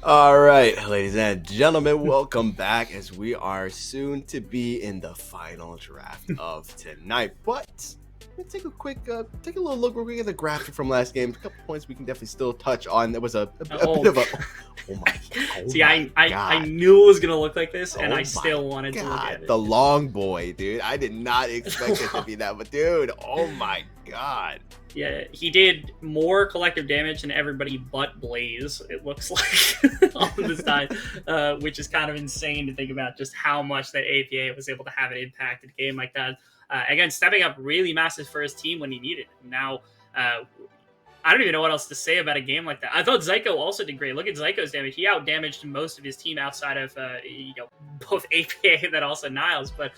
All right, ladies and gentlemen, welcome back as we are soon to be in the final draft of tonight. But let's take a quick, take a little look real quick at the graphic from last game. A couple points we can definitely still touch on. There was a bit of a, oh my, See, I knew it was gonna look like this, and I still wanted to look at it. The long boy, dude. I did not expect it to be that, but dude, oh my god. Yeah, he did more collective damage than everybody but Blaze, it looks like, all this time, which is kind of insane to think about just how much that APA was able to have an impact in a game like that. Again, stepping up really massive for his team when he needed it. Now, I don't even know what else to say about a game like that. I thought Zyko also did great. Look at Zyko's damage. He out-damaged most of his team outside of both APA and then also Niles, but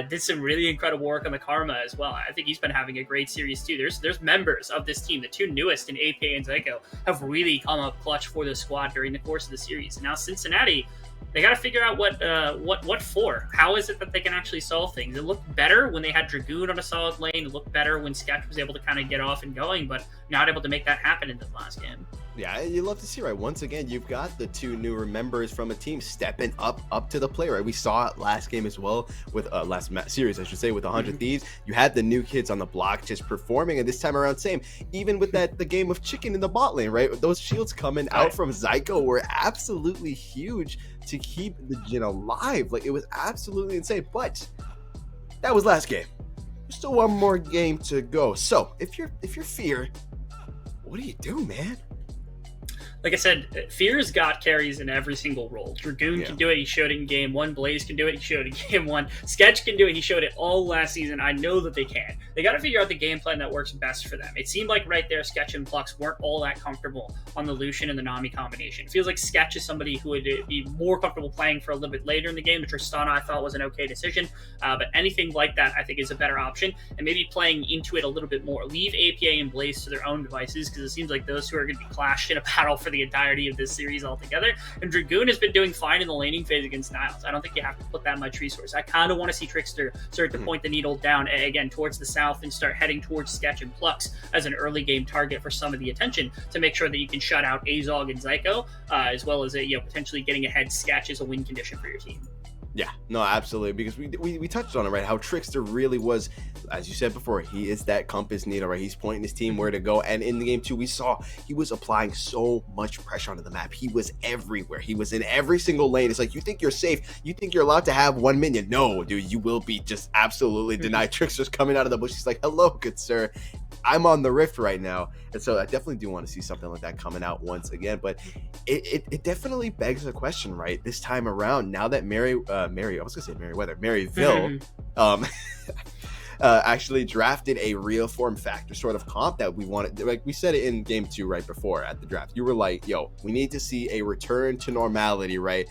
did some really incredible work on the Karma as well. I think he's been having a great series too. There's members of this team, the two newest in APA and Zyko, have really come up clutch for the squad during the course of the series. And now Cincinnati, they got to figure out what for. How is it that they can actually solve things? It looked better when they had Dragoon on a solid lane. It looked better when Sketch was able to kind of get off and going, but not able to make that happen in the last game. Yeah, you love to see, right? Once again, you've got the two newer members from a team stepping up to the play, right? We saw it last game as well with series, I should say, with 100 Thieves. You had the new kids on the block just performing, and this time around, same. Even with the game of chicken in the bot lane, right? Those shields coming out from Zyko were absolutely huge to keep the Jhin alive. Like, it was absolutely insane. But that was last game. There's still one more game to go. So if you're Fear, what do you do, man? Like I said, Fear's got carries in every single role. Dragoon can do it. He showed it in game one. Blaze can do it. He showed it in game one. Sketch can do it. He showed it all last season. I know that they can. They got to figure out the game plan that works best for them. It seemed like right there, Sketch and Plux weren't all that comfortable on the Lucian and the Nami combination. It feels like Sketch is somebody who would be more comfortable playing for a little bit later in the game. The Tristana, I thought, was an okay decision. But anything like that, I think, is a better option. And maybe playing into it a little bit more. Leave APA and Blaze to their own devices, because it seems like those two are going to be clashed in a battle for the entirety of this series altogether. And Dragoon has been doing fine in the laning phase against Niles. I don't think you have to put that much resource. I kind of want to see Trickster start to point the needle down again towards the south and start heading towards Sketch and Plux as an early game target for some of the attention to make sure that you can shut out Azog and Zyko, as well as potentially getting ahead Sketch as a win condition for your team. Yeah, no, absolutely, because we touched on it, right? How Trickster really was, as you said before, he is that compass needle, right? He's pointing his team where to go, and in the game too, we saw he was applying so much pressure onto the map. He was everywhere. He was in every single lane. It's like, you think you're safe? You think you're allowed to have one minion? No, dude, you will be just absolutely denied. Trickster's coming out of the bush. He's like, hello, good sir. I'm on the rift right now. And so I definitely do want to see something like that coming out once again. But it definitely begs the question, right? This time around, now that Maryville actually drafted a real form factor sort of comp that we wanted. Like we said it in game 2 right before at the draft. You were like, yo, we need to see a return to normality, right?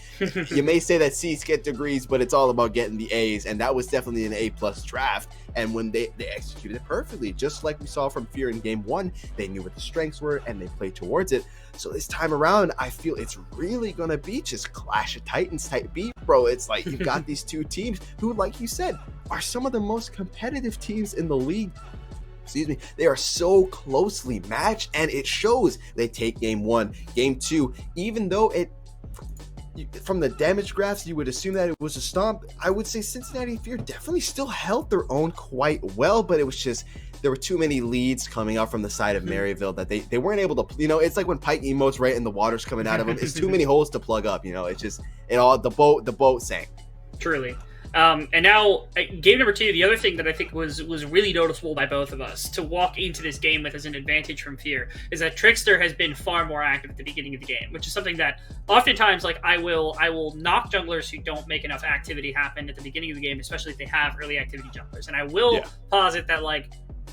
You may say that C's get degrees, but it's all about getting the A's. And that was definitely an A+ draft. And when they executed it perfectly, just like we saw from Fear in game 1, they knew what the strengths were and they played towards it. So this time around, I feel it's really going to be just Clash of Titans type beat, bro. It's like you've got these two teams who, like you said, are some of the most competitive teams in the league. Excuse me. They are so closely matched, and it shows. They take game 1, game 2, even though from the damage graphs, you would assume that it was a stomp. I would say Cincinnati Fear definitely still held their own quite well, but it was just, there were too many leads coming out from the side of Maryville that they weren't able to, it's like when Pike emotes right and the water's coming out of them. It's too many holes to plug up, it's just, the boat sank. Truly. And now, game number 2, the other thing that I think was really noticeable by both of us to walk into this game with as an advantage from Fear is that Trickster has been far more active at the beginning of the game, which is something that oftentimes, like, I will knock junglers who don't make enough activity happen at the beginning of the game, especially if they have early activity junglers. And I will posit that, like,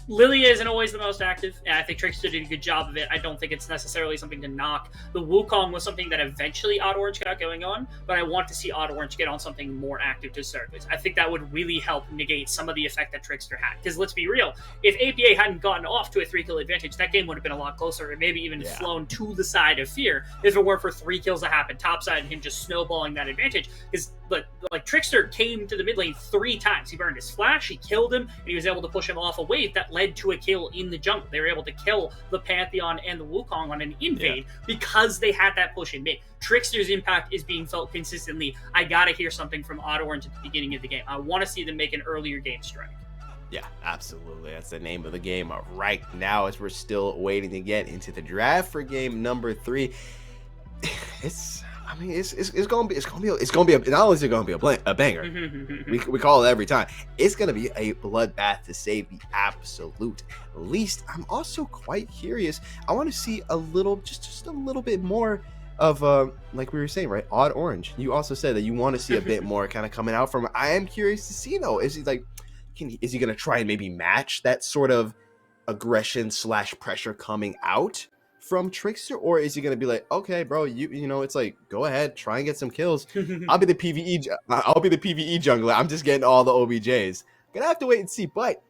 Lilia isn't always the most active, and I think Trickster did a good job of it. I don't think it's necessarily something to knock. The Wukong was something that eventually Odd Orange got going on, but I want to see Odd Orange get on something more active to start with. I think that would really help negate some of the effect that Trickster had. Because let's be real, if APA hadn't gotten off to a 3-kill advantage, that game would have been a lot closer, and maybe even flown to the side of Fear if it weren't for 3 kills that happened topside and him just snowballing that advantage. Because but like Trickster came to the mid lane 3 times. He burned his flash, he killed him, and he was able to push him off a wave that led to a kill in the jungle. They were able to kill the Pantheon and the Wukong on an invade because they had that push in mid. Trickster's impact is being felt consistently. I gotta hear something from Odd Orange at the beginning of the game. I want to see them make an earlier game strike. Yeah, absolutely. That's the name of the game right now, as we're still waiting to get into the draft for game number 3. It's gonna be not only is it gonna be a banger. we call it every time. It's gonna be a bloodbath to say the absolute least. I'm also quite curious. I want to see a little, just a little bit more of like we were saying, right? Odd Orange. You also said that you want to see a bit more kind of coming out from. I am curious to see though. Is he like? Is he going to try and maybe match that sort of aggression / pressure coming out from Trickster? Or is he going to be like, okay, bro, you know, it's like, go ahead, try and get some kills. I'll be the PvE jungler. I'm just getting all the OBJs. Gonna have to wait and see, but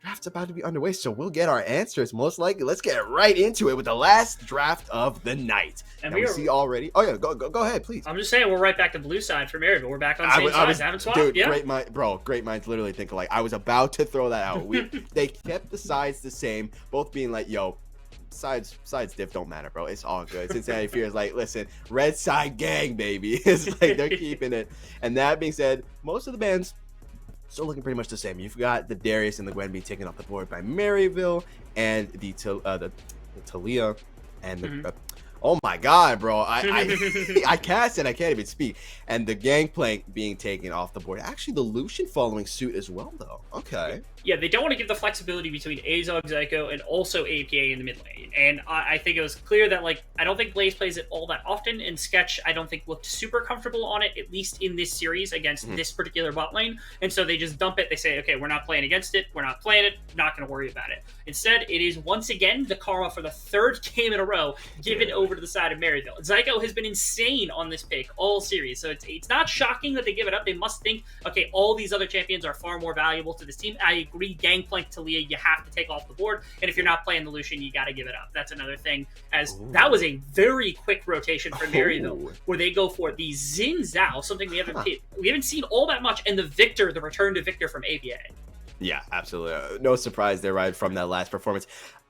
draft's about to be underway, so we'll get our answers most likely. Let's get right into it with the last draft of the night. And we see already. Oh yeah, go ahead, please. I'm just saying we're right back to blue side for Maryville. We're back on the same side. Haven't swapped. Dude, yeah. Great minds literally think alike. I was about to throw that out. They kept the sides the same, both being like, yo, sides diff don't matter, bro. It's all good. Cincinnati Fear is like, listen, red side gang, baby. It's like they're keeping it. And that being said, most of the bands still looking pretty much the same. You've got the Darius and the Gwen being taken off the board by Maryville, and the Talia and the oh my god, bro, I cast it, I can't even speak. And the Gangplank being taken off the board. Actually, the Lucian following suit as well, though. Okay. Yeah, they don't want to give the flexibility between Azog, Zyko, and also APA in the mid lane. And I think it was clear that, like, I don't think Blaze plays it all that often, and Sketch, I don't think, looked super comfortable on it, at least in this series against this particular bot lane. And so they just dump it. They say, okay, we're not playing against it. We're not playing it. Not going to worry about it. Instead, it is once again the karma for the 3rd game in a row given over to the side of Maryville. Zyko has been insane on this pick all series, so it's not shocking that they give it up. They must think, okay, all these other champions are far more valuable to this team. I agree, Gangplank Talia, you have to take off the board, and if you're not playing the Lucian, you got to give it up. That's another thing, as that was a very quick rotation for Maryville, where they go for the Xin Zhao, something we haven't seen all that much, and the return to Victor from APA. Yeah, absolutely. No surprise there, right, from that last performance.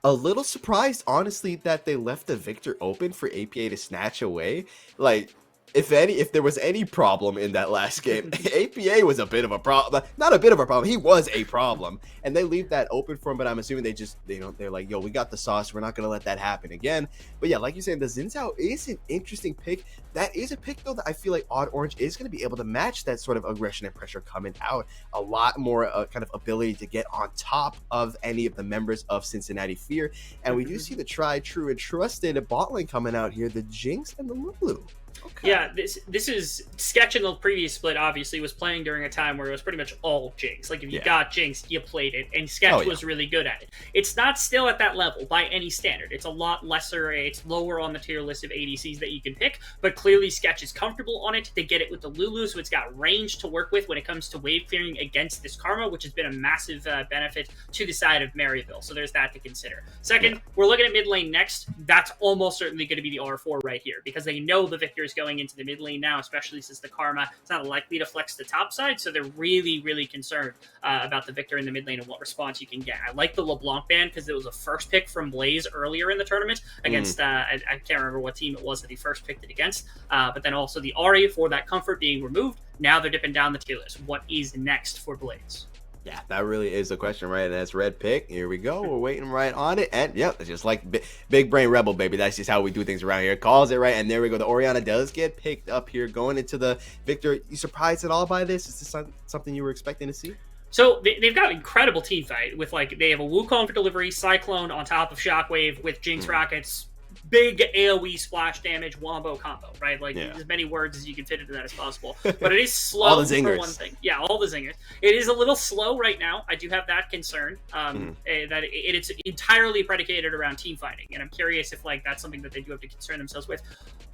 A little surprised, honestly, that they left the Victor open for APA to snatch away. Like, if there was any problem in that last game, APA was a bit of a problem. Not a bit of a problem. He was a problem. And they leave that open for him, but I'm assuming they're like, yo, we got the sauce. We're not going to let that happen again. But yeah, like you said, the Xin Zhao is an interesting pick. That is a pick, though, that I feel like Odd Orange is going to be able to match that sort of aggression and pressure coming out. A lot more kind of ability to get on top of any of the members of Cincinnati Fear. And we do see the tried, true, and trusted bot lane coming out here, the Jinx and the Lulu. Okay. Yeah, this is Sketch in the previous split, obviously, was playing during a time where it was pretty much all Jinx. Like, if you got Jinx, you played it, and Sketch was really good at it. It's not still at that level by any standard. It's a lot lesser, it's lower on the tier list of ADCs that you can pick, but clearly Sketch is comfortable on it. They get it with the Lulu, so it's got range to work with when it comes to wave clearing against this Karma, which has been a massive benefit to the side of Maryville, so there's that to consider. Second, we're looking at mid lane next. That's almost certainly going to be the R4 right here, because they know the Victor is going into the mid lane now, especially since the Karma is not likely to flex the top side, so they're really, really concerned about the Victor in the mid lane and what response you can get. I like the LeBlanc ban because it was a first pick from Blaze earlier in the tournament against, I can't remember what team it was that he first picked it against, but then also the Ahri for that comfort being removed. Now they're dipping down the tier list. What is next for Blaze? Yeah, that really is the question, right? And that's red pick. Here we go. We're waiting right on it. And yeah, it's just like big brain rebel, baby. That's just how we do things around here. Calls it right. And there we go. The Orianna does get picked up here going into the Victor. You surprised at all by this? Is this something you were expecting to see? So they've got incredible team fight with, like, they have a Wukong for delivery, Cyclone on top of Shockwave with Jinx rockets, big AoE splash damage wombo combo, right? Like, as many words as you can fit into that as possible. But it is slow all the zingers. For one thing. Yeah, all the zingers. It is a little slow right now. I do have that concern, that it's entirely predicated around team fighting. And I'm curious if, like, that's something that they do have to concern themselves with.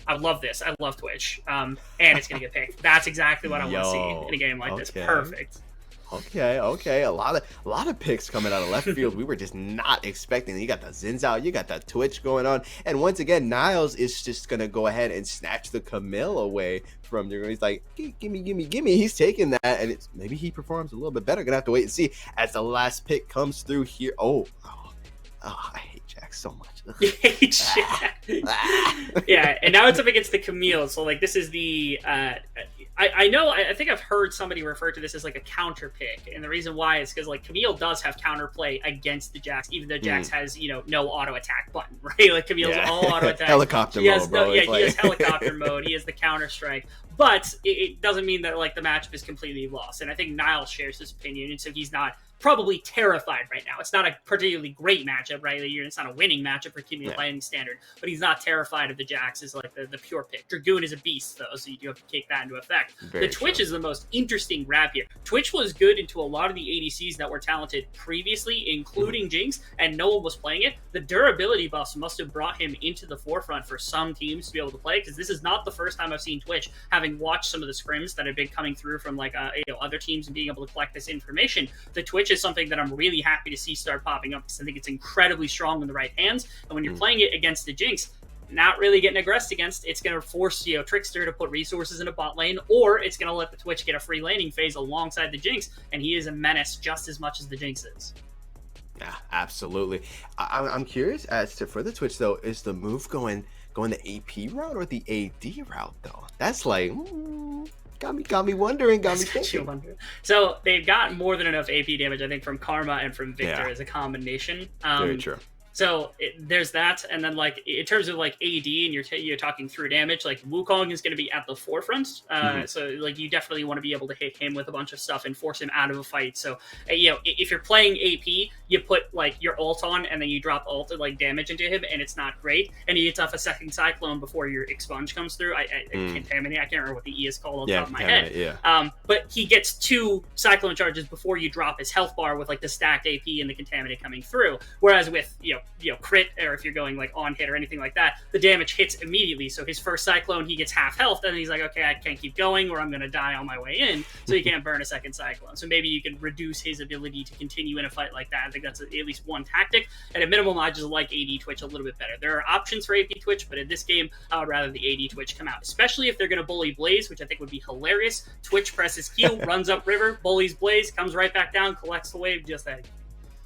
I love this. I love Twitch. And it's going to get picked. That's exactly what I want to see in a game like this. Perfect. Okay. A lot of picks coming out of left field. We were just not expecting. You got the Zins out, you got the Twitch going on, and once again, Niles is just gonna go ahead and snatch the Camille away from you. He's like, gimme. He's taking that, and maybe he performs a little bit better. Gonna have to wait and see as the last pick comes through here. Oh, I hate Jack so much. You hate Jack. Yeah, and now it's up against the Camille. So like this is the I think I've heard somebody refer to this as like a counter pick, and the reason why is because like Camille does have counterplay against the Jax, even though Jax has no auto attack button, right? Like Camille's all auto attack. Helicopter mode, bro. He has helicopter mode. He has the counter strike, but it doesn't mean that like the matchup is completely lost. And I think Niles shares this opinion, and so he's not probably terrified right now. It's not a particularly great matchup, right? It's not a winning matchup for Camille by any standard, but he's not terrified of the Jax as like the pure pick. Dragoon is a beast, though, so you do have to take that into effect. The Twitch is the most interesting grab here. Twitch was good into a lot of the ADCs that were talented previously, including Jinx, and no one was playing it. The durability buffs must have brought him into the forefront for some teams to be able to play, because this is not the first time I've seen Twitch, having watched some of the scrims that have been coming through from like other teams and being able to collect this information. The Twitch is something that I'm really happy to see start popping up, because I think it's incredibly strong in the right hands. And when you're playing it against the Jinx, not really getting aggressed against, it's going to force Trickster to put resources in a bot lane, or it's going to let the Twitch get a free laning phase alongside the Jinx, and he is a menace just as much as the Jinx is. Yeah, absolutely. I'm curious as to, for the Twitch though, is the move going the AP route or the AD route though? That's like got me wondering, got me thinking. So they've got more than enough AP damage, I think, from Karma and from Victor as a combination. Very true. So there's that, and then like in terms of like AD, and you're talking through damage, like Wukong is going to be at the forefront. So like you definitely want to be able to hit him with a bunch of stuff and force him out of a fight. So if you're playing AP, you put like your ult on, and then you drop ult like damage into him, and it's not great. And he gets off a second cyclone before your expunge comes through. Contaminate. I can't remember what the E is called on top of my head. Yeah. But he gets 2 cyclone charges before you drop his health bar with like the stacked AP and the contaminate coming through. Whereas with crit, or if you're going like on hit or anything like that, the damage hits immediately. So his first cyclone, he gets half health, and he's like, okay, I can't keep going, or I'm going to die on my way in. So he can't burn a second cyclone. So maybe you can reduce his ability to continue in a fight like that. I think that's at least one tactic. At a minimum, I just like AD Twitch a little bit better. There are options for AP Twitch, but in this game, I would rather the AD Twitch come out, especially if they're going to bully Blaze, which I think would be hilarious. Twitch presses Q, runs up river, bullies Blaze, comes right back down, collects the wave, just that.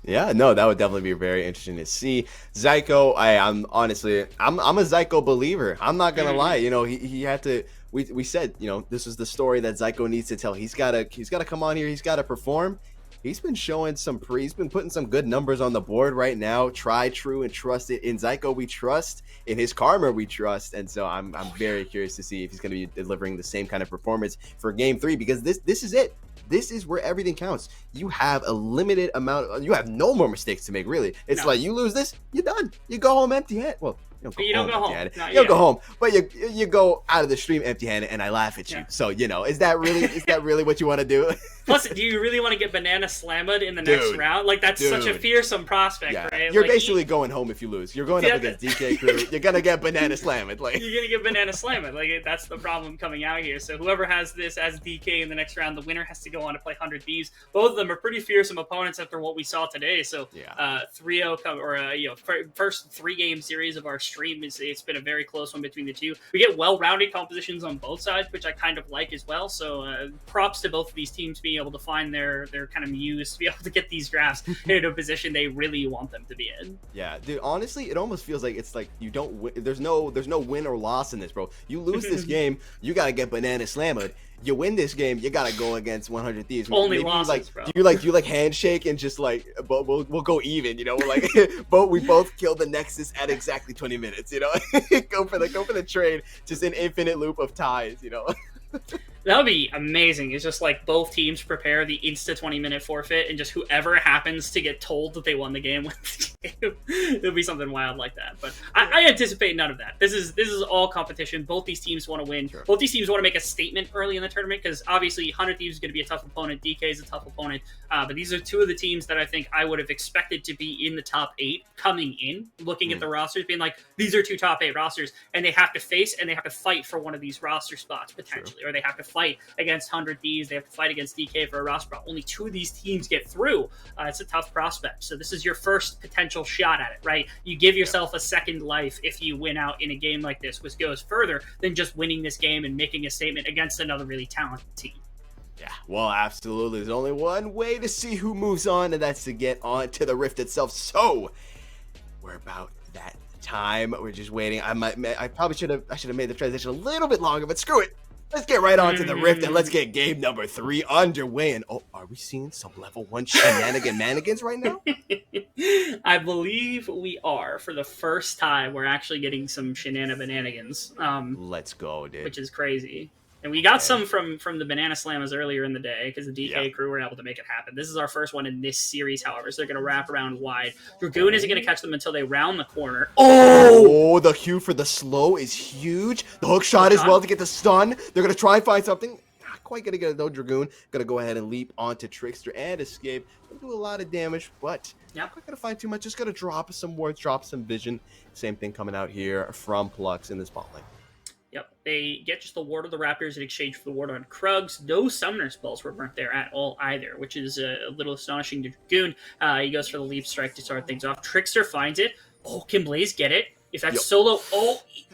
Yeah, no, that would definitely be very interesting to see. Zyko, I'm honestly, I'm a Zyko believer. I'm not gonna lie. He had to. We said, this is the story that Zyko needs to tell. He's gotta come on here. He's gotta perform. He's been showing he's been putting some good numbers on the board right now. Try, true, and trust it. In Zyko, we trust. In his karma, we trust. And so I'm very curious to see if he's going to be delivering the same kind of performance for Game 3, because this is it. This is where everything counts. You have a limited amount. You have no more mistakes to make, really. It's like you lose this, you're done. You go home empty-handed. Well, you don't go home. You go home, but you go out of the stream empty-handed, and I laugh at you. So is that really what you want to do? Plus, do you really want to get banana slammed in the next round? Like that's such a fearsome prospect, right? You're basically going home if you lose. You're going up against DK crew. You're gonna get banana slammed. Like you're gonna get banana slammed. Like that's the problem coming out here. So whoever has this as DK in the next round, the winner has to go on to play 100 Thieves. Both of them are pretty fearsome opponents after what we saw today. So 3-0 first 3-game series of our stream it's been a very close one between the two. We get well-rounded compositions on both sides, which I kind of like as well. So props to both of these teams being able to find their kind of muse to be able to get these drafts into a position they really want them to be in. Yeah, dude, honestly, it almost feels like it's like you don't win. There's no win or loss in this, bro. You lose this game, you gotta get banana slammed. You win this game, you gotta go against 100 Thieves. Only losses, bro. Do you like handshake and just like we'll go even, We're like we both kill the Nexus at exactly 20 minutes, go for the trade, just an infinite loop of ties, That would be amazing. It's just like both teams prepare the insta 20-minute forfeit, and just whoever happens to get told that they won the game wins the game. It'll be something wild like that. But I anticipate none of that. This is all competition. Both these teams want to win. Sure. Both these teams want to make a statement early in the tournament, because obviously 100 Thieves is going to be a tough opponent. DK is a tough opponent. But these are two of the teams that I think I would have expected to be in the top 8 coming in, looking at the rosters, being like, these are 2 top 8 rosters, and they have to face and they have to fight for one of these roster spots potentially, or they have to fight against 100 Thieves. They have to fight against DK for a roster spot. Only 2 of these teams get through. It's a tough prospect. So this is your first potential shot at it, right? You give yourself a second life if you win out in a game like this, which goes further than just winning this game and making a statement against another really talented team. Yeah, well, absolutely. There's only one way to see who moves on, and that's to get on to the Rift itself. So we're about that time. We're just waiting. I probably should have made the transition a little bit longer, but screw it. Let's get right on to the Rift, and let's get game number 3 underway. And are we seeing some level 1 shenanigans right now? I believe we are. For the first time, we're actually getting some shenanigans. Let's go, dude. Which is crazy. And we got some from the Banana Slammers earlier in the day because the DK crew were able to make it happen. This is our first one in this series, however, so they're going to wrap around wide. Dragoon isn't going to catch them until they round the corner. Oh, the cue for the slow is huge. The hook shot as well to get the stun. They're going to try and find something. Not quite going to get it, though. Dragoon going to go ahead and leap onto Trickster and escape. Going to do a lot of damage, but not quite going to find too much. Just going to drop some wards, drop some vision. Same thing coming out here from Plux in this bot lane. Yep, they get just the Ward of the Raptors in exchange for the Ward on Krugs. No Summoner spells were burnt there at all either, which is a little astonishing to Dragoon. He goes for the Leap Strike to start things off. Trickster finds it. Oh, can Blaze get it? If that's solo,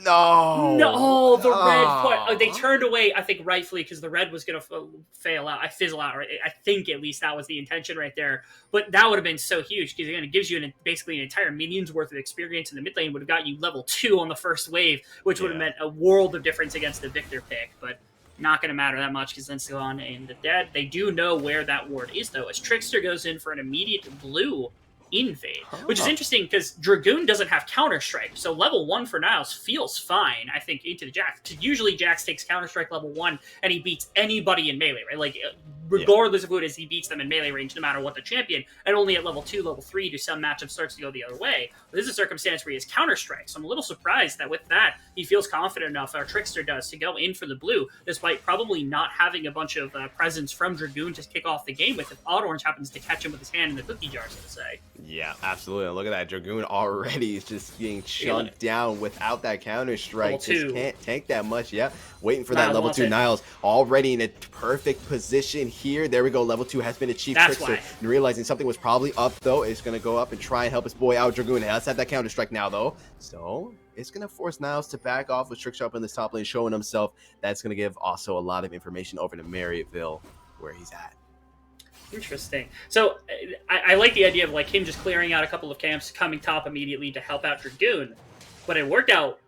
no, the red. They turned away, I think, rightfully, because the red was going to fizzle out. Right? I think at least that was the intention right there. But that would have been so huge because again, it gives you basically an entire minion's worth of experience in the mid lane. Would have got you level 2 on the first wave, which would have meant a world of difference against the Victor pick. But not going to matter that much because then Silon and the Dead. They do know where that ward is though, as Trickster goes in for an immediate blue invade, which is interesting because Dragoon doesn't have Counter-Strike, so level 1 for Niles feels fine, I think, into the Jax. Usually Jax takes Counter-Strike level 1 and he beats anybody in melee, right? Like, regardless of who it is, he beats them in melee range no matter what the champion, and only at level 2, level 3 do some matchups starts to go the other way. But this is a circumstance where he has Counter-Strike, so I'm a little surprised that with that, he feels confident enough, our Trickster does, to go in for the blue, despite probably not having a bunch of presence from Dragoon to kick off the game with if Odd Orange happens to catch him with his hand in the cookie jar, so to say. Yeah, absolutely. Look at that. Dragoon already is just getting chunked down without that Counter-Strike. Just can't tank that much. Yeah, waiting for that level 2. Niles already in a perfect position here. There we go. Level 2 has been achieved. Trickster, and realizing something was probably up, though, is going to go up and try and help his boy out. Dragoon has had that Counter-Strike now, though. So it's going to force Niles to back off with Trickster up in the top lane, showing himself. That's going to give also a lot of information over to Maryville, where he's at. Interesting. So I like the idea of like him just clearing out a couple of camps, coming top immediately to help out Dragoon, but it worked out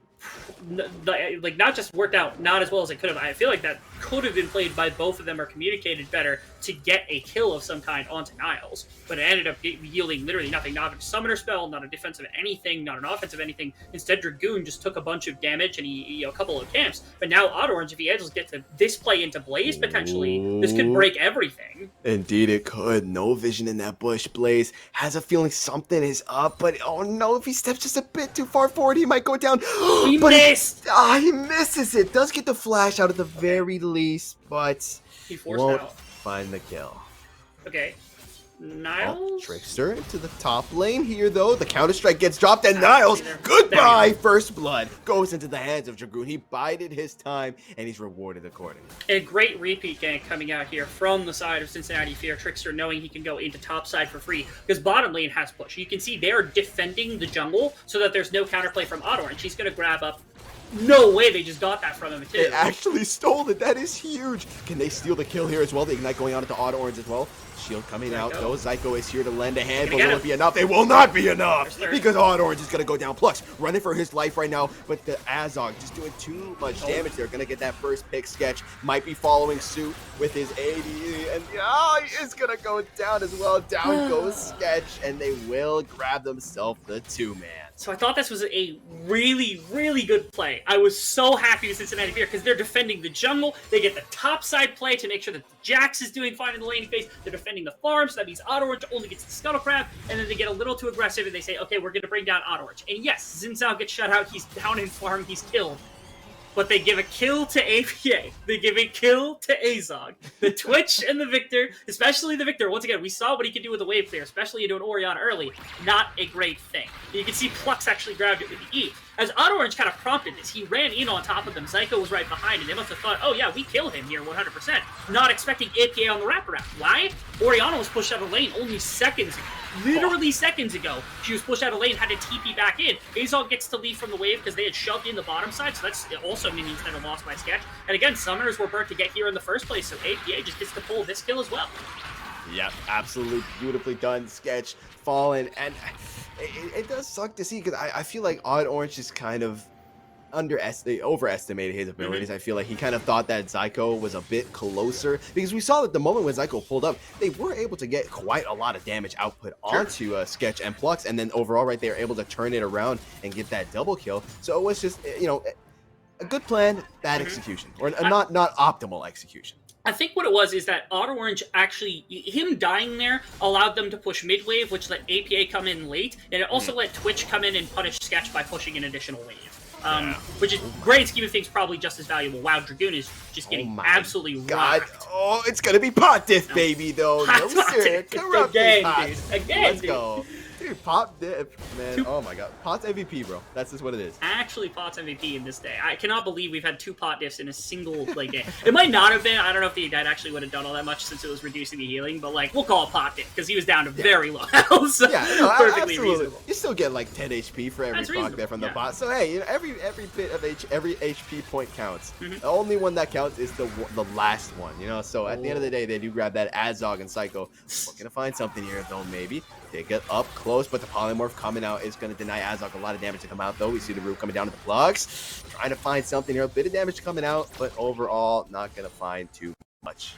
like not just worked out not as well as it could have. I feel like that could have been played by both of them or communicated better to get a kill of some kind onto Niles, but it ended up yielding literally nothing. Not a summoner spell, not a defensive anything, not an offensive anything. Instead, Dragoon just took a bunch of damage and he a couple of camps. But now Odd Orange, if he able to get to this play into Blaze potentially, this could break everything. Indeed it could. No vision in that bush. Blaze has a feeling something is up, but oh no, if he steps just a bit too far forward, he might go down. He missed! He misses it. Does get the flash out at the very least, but he won't find the kill. Okay. Niles? Trickster into the top lane here, though. The Counter-Strike gets dropped, and Niles, goodbye, first blood, goes into the hands of Dragoon. He bided his time, and he's rewarded accordingly. A great repeat gank coming out here from the side of Cincinnati Fear. Trickster knowing he can go into top side for free, because bottom lane has push. You can see they're defending the jungle so that there's no counterplay from Odd Orange. He's going to grab up. No way they just got that from him, too. They actually stole it. That is huge. Can they steal the kill here as well? The Ignite going on into Odd Orange as well. Shield coming out, though. Zyko is here to lend a hand, but will it be enough? It will not be enough, because Odd Orange is going to go down. Plux running for his life right now, but the Azog just doing too much damage. They're going to get that first pick. Sketch might be following suit with his AD, and he is going to go down as well. Down goes Sketch, and they will grab themselves the 2-man. So I thought this was a really, really good play. I was so happy with Cincinnati Fear because they're defending the jungle. They get the top side play to make sure that Jax is doing fine in the laning phase. They're defending the farm, so that means Odd Orange only gets the Scuttle Crab, and then they get a little too aggressive and they say, okay, we're going to bring down Odd Orange. And yes, Xin Zhao gets shut out. He's down in farm. He's killed. But they give a kill to APA. They give a kill to Azog. The Twitch and the Victor, especially the Victor. Once again, we saw what he could do with the wave clear, especially into an Orion early. Not a great thing. You can see Plux actually grabbed it with the E. as Odd Orange kind of prompted this, he ran in on top of them. Zyko was right behind, and they must have thought, oh yeah, we kill him here 100%. Not expecting APA on the wraparound. Why? Orianna was pushed out of lane only seconds ago. Literally seconds ago, she was pushed out of lane, had to TP back in. Azog gets to leave from the wave because they had shoved in the bottom side, so that's also minions that are lost by Sketch. And again, summoners were burnt to get here in the first place, so APA just gets to pull this kill as well. Yep, absolutely beautifully done. Sketch fallen, and it does suck to see because I feel like Odd Orange is kind of overestimated his abilities. I feel like he kind of thought that Zyko was a bit closer because we saw that the moment when Zyko pulled up, they were able to get quite a lot of damage output onto Sketch and Plux, and then overall, right, they were able to turn it around and get that double kill. So it was just, you know, a good plan, bad execution, or not optimal execution. I think what it was is that Odd Orange actually, him dying there allowed them to push mid wave, which let APA come in late, and it also let Twitch come in and punish Sketch by pushing an additional wave. Which is great scheme of things, probably just as valuable. Wow, Dragoon is just getting absolutely rocked. Oh, it's gonna be pot diff, baby, though. No, sir. Again, dude. Again, Let's go. Dude, Pot dip, man. Oh my god. Pot's MVP, bro. That's just what it is. Actually, Pot's MVP in this day. I cannot believe we've had 2 Pot diffs in a single game. It might not have been. I don't know if the Ignite actually would have done all that much since it was reducing the healing, but like, we'll call it Pot diff because he was down to very low health. So yeah, no, perfectly absolutely. reasonable. You still get like 10 HP for every proc there from the bot. So hey, you know, every bit of every HP point counts. The only one that counts is the last one, you know. So at the end of the day, they do grab that Azog and Psycho. We're gonna find something here though, maybe. They get up close, but the polymorph coming out is going to deny Azog a lot of damage to come out, though. We see the root coming down to the plugs. Trying to find something here. A bit of damage coming out, but overall, not going to find too much.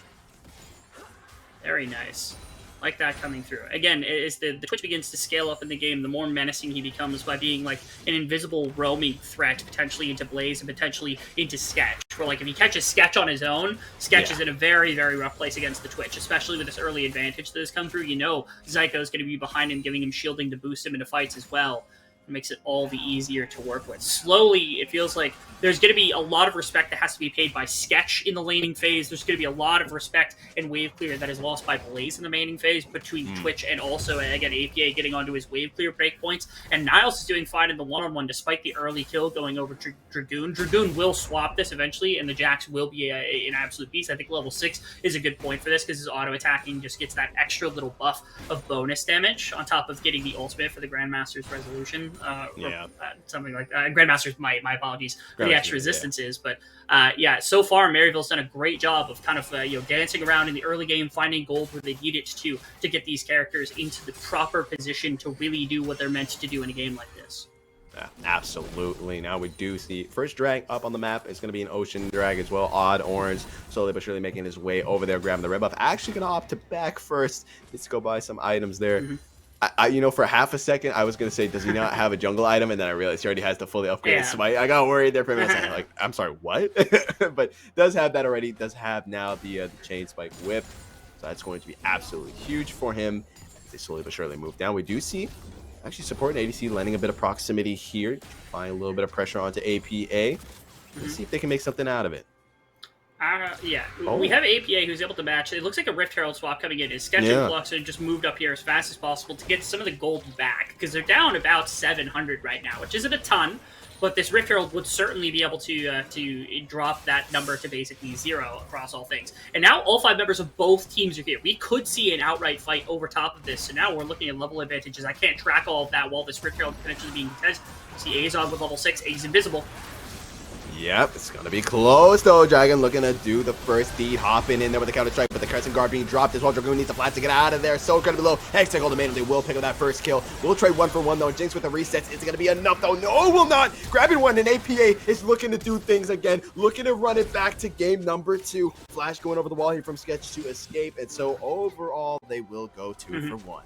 Very nice. Like that coming through. Again, as the Twitch begins to scale up in the game, the more menacing he becomes by being like an invisible roaming threat, potentially into Blaze and potentially into Sketch. Where like if he catches Sketch on his own, Sketch is in a very, very rough place against the Twitch, especially with this early advantage that has come through. You know Zyko is going to be behind him, giving him shielding to boost him into fights as well. It makes it all the easier to work with. Slowly, it feels like there's going to be a lot of respect that has to be paid by Sketch in the laning phase. There's going to be a lot of respect and wave clear that is lost by Blaze in the maining phase between Twitch and also, again, APA getting onto his wave clear breakpoints. And Niles is doing fine in the one-on-one despite the early kill going over Dragoon. Dragoon will swap this eventually, and the Jax will be an absolute beast. I think level 6 is a good point for this because his auto-attacking just gets that extra little buff of bonus damage on top of getting the ultimate for the Grandmaster's resolution. Something like that. Grandmaster's, my apologies for the extra resistances, but so far Maryville's done a great job of kind of dancing around in the early game, finding gold where they need it to get these characters into the proper position to really do what they're meant to do in a game like this. Yeah, absolutely. Now we do see first drag up on the map. It's going to be an ocean drag as well. Odd Orange slowly but surely making his way over there, grabbing the red buff. Actually going to opt to back first. Let's go buy some items there. You know, for half a second, I was going to say, does he not have a jungle item? And then I realized he already has the fully upgraded smite. I got worried there for a minute. Like, I'm sorry, what? But does have that already. Does have now the chain spike whip. So that's going to be absolutely huge for him. They slowly but surely move down. We do see actually support and ADC lending a bit of proximity here. Applying a little bit of pressure onto APA. Let's see if they can make something out of it. We have APA who's able to match. It looks like a Rift Herald swap coming in. His Sketch and Flux have just moved up here as fast as possible to get some of the gold back, because they're down about 700 right now, which isn't a ton, but this Rift Herald would certainly be able to drop that number to basically 0 across all things. And now all 5 members of both teams are here. We could see an outright fight over top of this, so now we're looking at level advantages. I can't track all of that while this Rift Herald is potentially being tested. See Azog with level 6. He's invisible. Yep, it's going to be close, though. Dragon looking to do the first deed, hopping in there with the counter-strike, but the Crescent Guard being dropped as well. Dragoon needs a flash to get out of there. So incredibly low. Hextech ultimatum. They will pick up that first kill. We'll trade 1 for 1, though. Jinx with the resets. It's going to be enough, though. No, will not. Grabbing one, and APA is looking to do things again. Looking to run it back to game number 2. Flash going over the wall here from Sketch to escape. And so overall, they will go 2 for 1.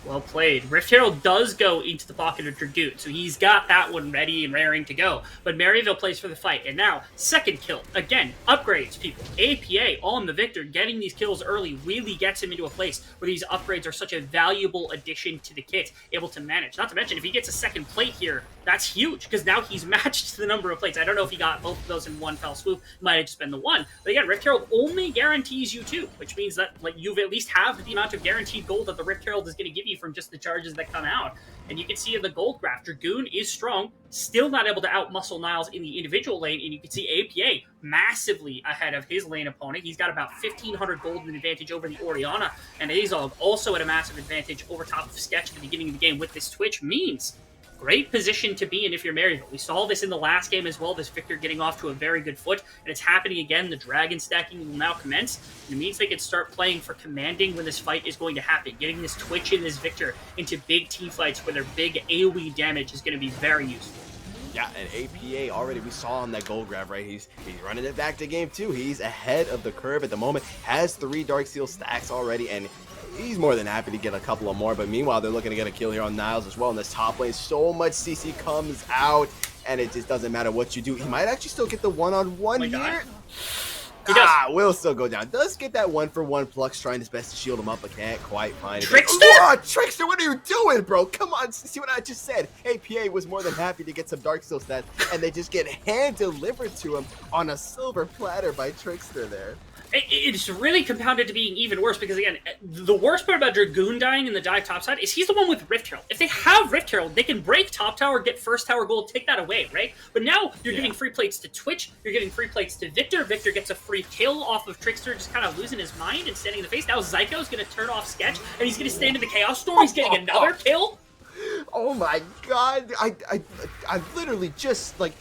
Well played. Rift Herald does go into the pocket of Dragoon, so he's got that one ready and raring to go. But Maryville plays for the fight, and now, second kill. Again, upgrades, people. APA on the Victor, getting these kills early really gets him into a place where these upgrades are such a valuable addition to the kit, able to manage. Not to mention, if he gets a second plate here, that's huge, because now he's matched the number of plates. I don't know if he got both of those in one fell swoop. Might have just been the one. But again, Rift Herald only guarantees you 2, which means that you've at least have the amount of guaranteed gold that the Rift Herald is going to give you see from just the charges that come out. And you can see in the gold graph, Dragoon is strong, still not able to outmuscle Niles in the individual lane, and you can see APA massively ahead of his lane opponent. He's got about 1,500 gold in advantage over the Orianna, and Azog also at a massive advantage over top of Sketch at the beginning of the game with this Twitch. Means great position to be in if you're Maryville. We saw this in the last game as well, this Victor getting off to a very good foot, and it's happening again. The dragon stacking will now commence. It means they can start playing for commanding when this fight is going to happen. Getting this Twitch and this Victor into big team fights where their big AoE damage is going to be very useful. Yeah, and APA already, we saw on that gold grab, right? He's running it back to game 2. He's ahead of the curve at the moment, has 3 Darksteel stacks already, and he's more than happy to get a couple of more. But meanwhile, they're looking to get a kill here on Niles as well in this top lane. So much CC comes out, and it just doesn't matter what you do. He might actually still get the one-on-one here. He does. Will still go down. Does get that 1-for-1. Plux trying his best to shield him up, but can't quite find it. Trickster? Oh, Trickster, what are you doing, bro? Come on, see what I just said. APA was more than happy to get some Darksteel stats, and they just get hand-delivered to him on a silver platter by Trickster there. It's really compounded to being even worse because, again, the worst part about Dragoon dying in the dive topside is he's the one with Rift Herald. If they have Rift Herald, they can break top tower, get first tower gold, take that away, right? But now you're getting free plates to Twitch, you're getting free plates to Victor. Victor gets a free kill off of Trickster, just kind of losing his mind and standing in the face. Now Zyko's going to turn off Sketch, and he's going to stand in the Chaos Storm. He's getting another kill. Oh my god. I literally just, like,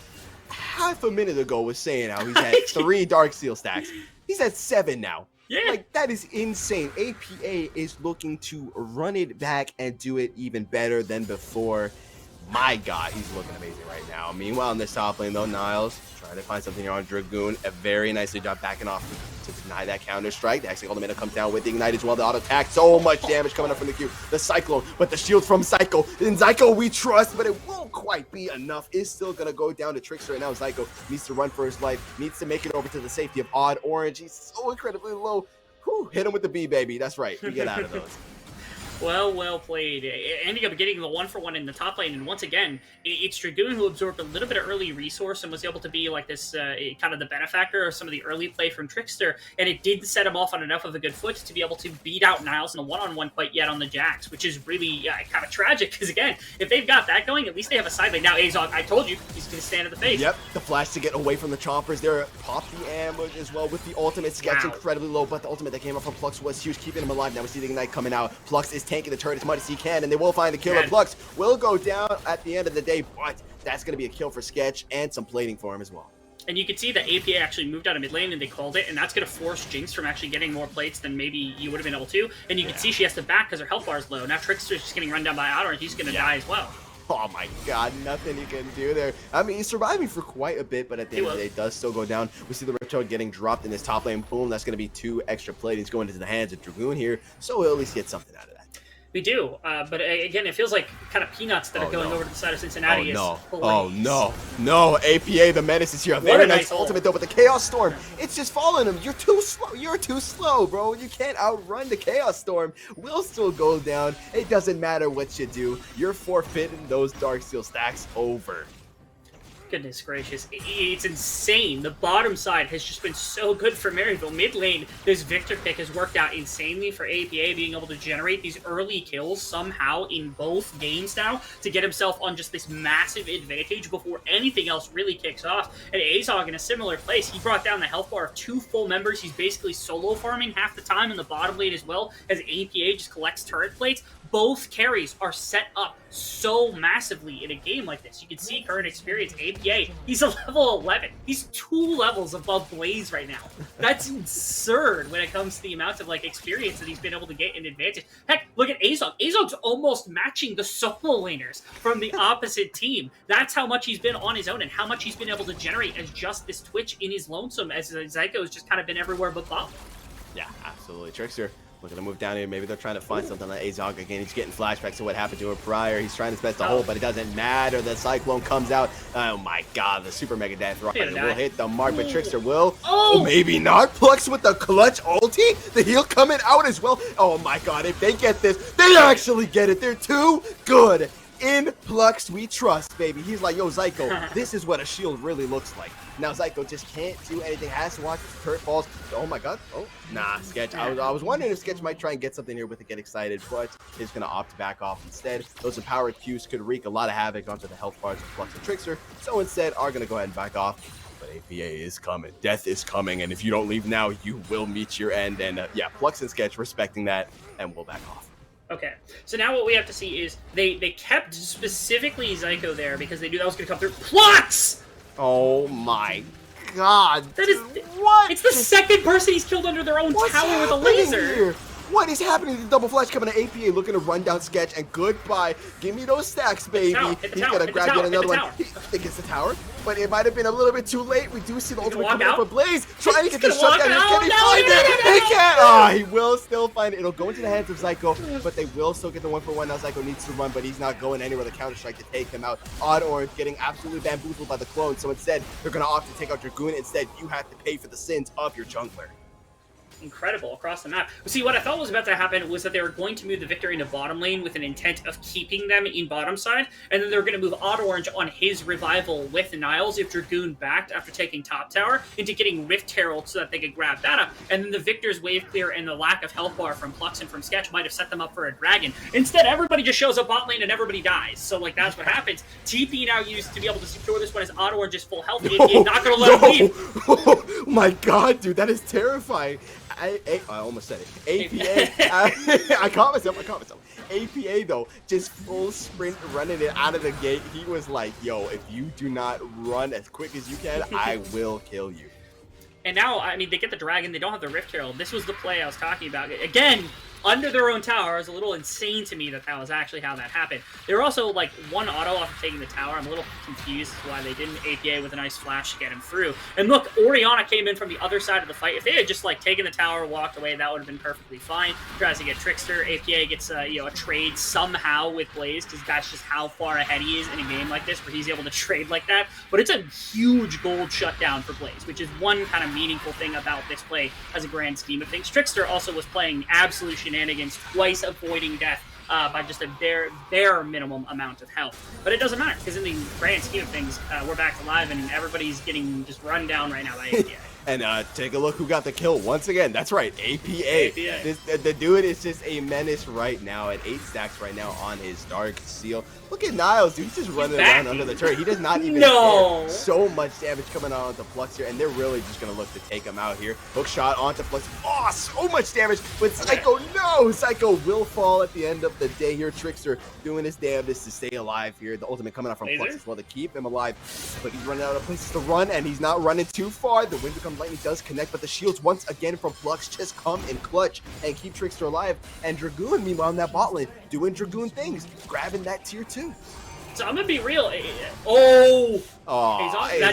half a minute ago was saying how he's had 3 Darksteel stacks. He's at 7 now. Yeah. Like, that is insane. APA is looking to run it back and do it even better than before. My God, he's looking amazing right now. Meanwhile, in this top lane, though, Niles trying to find something here on Dragoon. A very nicely job backing off to deny that counter strike. The Axie ultimate comes down with the Ignite as well. The auto attack, so much damage coming up from the Q. The Cyclone, but the shield from Zyko. In Zyko, we trust, but it won't quite be enough. It's still going to go down to Trickster, and now Zyko needs to run for his life, needs to make it over to the safety of Odd Orange. He's so incredibly low. Whew, hit him with the B, baby. That's right. We get out of those. Well played. Ending up getting the 1-for-1 in the top lane, and once again, it's Dragoon who absorbed a little bit of early resource and was able to be like this kind of the benefactor of some of the early play from Trickster, and it did set him off on enough of a good foot to be able to beat out Niles in a one-on-one fight yet on the Jax, which is really kind of tragic, because again, if they've got that going, at least they have a side lane. Now Azog, I told you, he's going to stand in the face. Yep, the flash to get away from the chompers there, pop the ambush as well with the ultimate. Sketch incredibly low, but the ultimate that came up from Plux was huge, keeping him alive. Now we see the Ignite coming out. Plux is tanking the turret as much as he can, and they will find the killer. Plux will go down at the end of the day, but that's going to be a kill for Sketch and some plating for him as well. And you can see that APA actually moved out of mid lane and they called it, and that's going to force Jinx from actually getting more plates than maybe you would have been able to. And you can see she has to back because her health bar is low. Now Trickster's just getting run down by Outer, and he's going to die as well. Oh my God, nothing you can do there. I mean, he's surviving for quite a bit, but at the end of the day, it does still go down. We see the Rift Herald getting dropped in his top lane. Boom, that's going to be 2 extra platings going into the hands of Dragoon here, so he'll at least get something out of that. We do, but again, it feels like kind of peanuts that are going over to the side of Cincinnati. Oh no, APA, the menace is here. A very nice ultimate though, but the Chaos Storm, it's just following him. You're too slow, bro. You can't outrun the Chaos Storm. We'll still go down. It doesn't matter what you do. You're forfeiting those Darksteel stacks over. Goodness gracious, it's insane. The bottom side has just been so good for Maryville. Mid lane, this Victor pick has worked out insanely for APA, being able to generate these early kills somehow in both games now to get himself on just this massive advantage before anything else really kicks off. And Azog in a similar place, he brought down the health bar of 2 full members. He's basically solo farming half the time in the bottom lane as well, as APA just collects turret plates. Both carries are set up so massively in a game like this. You can see current experience, APA, he's a level 11. He's 2 levels above Blaze right now. That's absurd when it comes to the amount of experience that he's been able to get in advantage. Heck, look at Azog. Azog's almost matching the solo laners from the opposite team. That's how much he's been on his own and how much he's been able to generate as just this Twitch in his lonesome, as Zyko's just kind of been everywhere but bottom. Yeah, absolutely. Trickster looking to move down here. Maybe they're trying to find something like Azog again. He's getting flashbacks to what happened to him prior. He's trying his best to hold, but it doesn't matter. The Cyclone comes out. Oh my God, the Super Mega Death Rock will hit the mark, but Trickster will. Oh, maybe not. Plux with the clutch ulti. The heal coming out as well. Oh my God, if they get this, they actually get it. They're too good. In Plux we trust, baby. He's like, yo, Zyko, this is what a shield really looks like. Now Zyko just can't do anything, has to watch his Kurt falls. Oh my god. Oh, nah, Sketch. I was wondering if Sketch might try and get something here with it, get excited, but he's going to opt to back off instead. Those empowered Qs could wreak a lot of havoc onto the health bars of Plux and Trickster, so instead are going to go ahead and back off. But APA is coming. Death is coming, and if you don't leave now, you will meet your end. And yeah, Plux and Sketch respecting that, and we'll back off. Okay, so now what we have to see is they kept specifically Zyko there because they knew that was going to come through. Plux! Oh my god. That is what? It's the second person he's killed under their own tower with a laser. Here? What is happening? The double flash coming to APA, looking to run down Sketch, and goodbye. Give me those stacks, baby. He's gonna grab yet another one. I think it's the tower, but it might have been a little bit too late. We do see the ultimate coming up for Blaze, trying to get the shutdown. Can he find it? He can't. Ah, he will still find it. It'll go into the hands of Zyko, but they will still get the 1-for-1. Now Zyko needs to run, but he's not going anywhere. The counter strike to take him out. Odd Orange getting absolutely bamboozled by the clone, so instead they're gonna opt to take out Dragoon. Instead, you have to pay for the sins of your jungler. Incredible across the map. See, what I thought was about to happen was that they were going to move the Victor into bottom lane with an intent of keeping them in bottom side, and then they were going to move Odd Orange on his revival with Niles if Dragoon backed after taking top tower into getting Rift Herald so that they could grab that up, and then the Victor's wave clear and the lack of health bar from Plux and from Sketch might have set them up for a dragon. Instead, everybody just shows up bot lane and everybody dies. So, like, that's what happens. TP now used to be able to secure this one as Odd Orange is full health. He's not going to let him leave. Oh my god, dude, that is terrifying. I almost said it. APA. I caught myself. APA, though, just full sprint running it out of the gate. He was like, yo, if you do not run as quick as you can, I will kill you. And now, I mean, they get the dragon. They don't have the Rift Herald. This was the play I was talking about. Again, under their own tower. It was a little insane to me that that was actually how that happened. They were also, like, one auto off of taking the tower. I'm a little confused as to why they didn't APA with a nice flash to get him through. And look, Orianna came in from the other side of the fight. If they had just, like, taken the tower, walked away, that would have been perfectly fine. Tries to get Trickster. APA gets, you know, a trade somehow with Blaze, because that's just how far ahead he is in a game like this, where he's able to trade like that. But it's a huge gold shutdown for Blaze, which is one kind of meaningful thing about this play as a grand scheme of things. Trickster also was playing absolute shenanigans, twice avoiding death by just a bare minimum amount of health. But it doesn't matter, because in the grand scheme of things, we're back to live, and everybody's getting just run down right now by APA. And take a look who got the kill once again. That's right, APA. The dude is just a menace right now at 8 stacks right now on his Dark Seal. Look at Niles, dude. He's just running around under the turret. He does not even care. So much damage coming on onto Flux here, and they're really just going to look to take him out here. Hook shot onto Flux. Oh, so much damage. But Psycho, no! Psycho will fall at the end of the day here. Trickster doing his damnedest to stay alive here. The ultimate coming out from Flux as well to keep him alive. But he's running out of places to run, and he's not running too far. The wind becomes lightning does connect, but the shields once again from Flux just come in clutch and keep Trickster alive. And Dragoon, meanwhile, in that bot lane, doing Dragoon things, grabbing that tier 2. So I'm gonna be real. That